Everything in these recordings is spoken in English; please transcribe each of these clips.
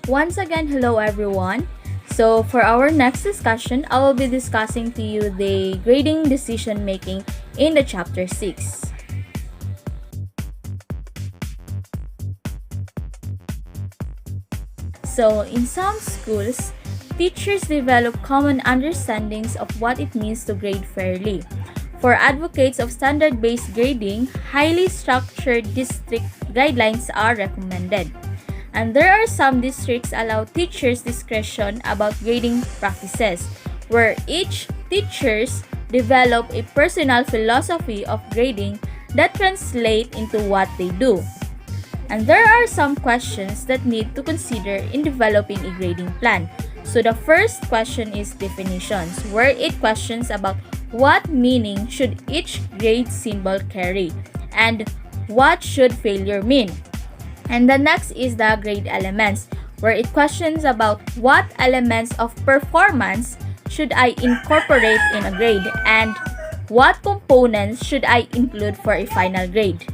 Once again, hello everyone. So for our next discussion, I will be discussing to you the grading decision making in the chapter 6. So in some schools, teachers develop common understandings of what it means to grade fairly. For advocates of standard-based grading, highly structured district guidelines are recommended. And there are some districts allow teachers discretion about grading practices, where each teachers develop a personal philosophy of grading that translate into what they do. And there are some questions that need to consider in developing a grading plan. So the first question is definitions, where it questions about what meaning should each grade symbol carry and what should failure mean. And the next is the grade elements, where it questions about what elements of performance should I incorporate in a grade and what components should I include for a final grade.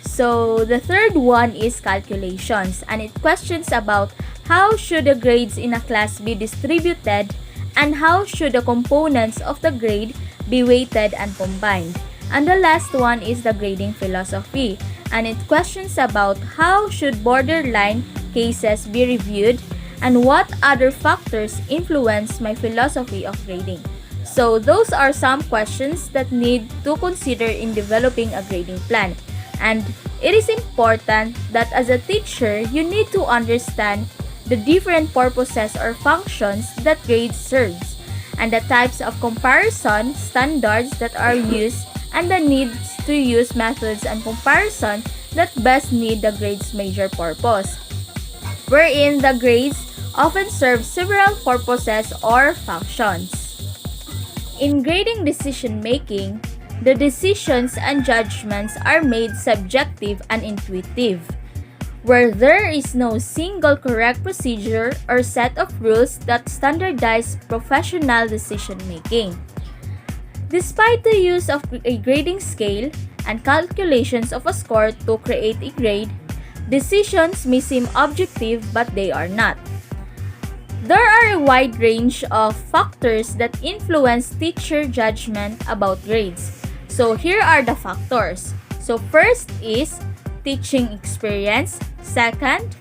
So the third one is calculations, and it questions about how should the grades in a class be distributed and how should the components of the grade be weighted and combined. And the last one is the grading philosophy, and it questions about how should borderline cases be reviewed and what other factors influence my philosophy of grading. So those are some questions that need to consider in developing a grading plan. And it is important that as a teacher, you need to understand the different purposes or functions that grade serves, and the types of comparison standards that are used, and the needs to use methods and comparison that best meet the grade's major purpose, wherein the grades often serve several purposes or functions. In grading decision making, the decisions and judgments are made subjective and intuitive, where there is no single correct procedure or set of rules that standardize professional decision making. Despite the use of a grading scale and calculations of a score to create a grade, decisions may seem objective but they are not. There are a wide range of factors that influence teacher judgment about grades. So here are the factors. So first is teaching experience. Second,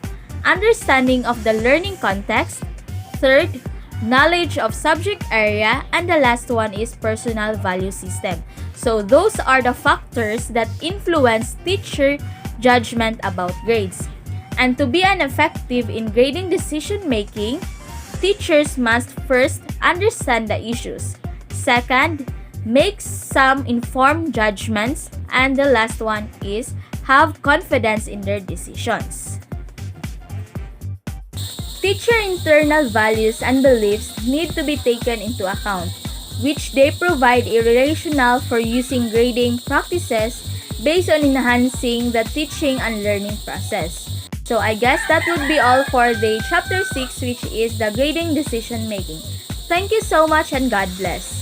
understanding of the learning context. Third, knowledge of subject area. And the last one is personal value system. So those are the factors that influence teacher judgment about grades. And to be an effective in grading decision making, teachers must first understand the issues. Second, make some informed judgments. And the last one is have confidence in their decisions. Teacher internal values and beliefs need to be taken into account, which they provide a rationale for using grading practices based on enhancing the teaching and learning process. So I guess that would be all for the chapter 6, which is the grading decision making. Thank you so much and God bless.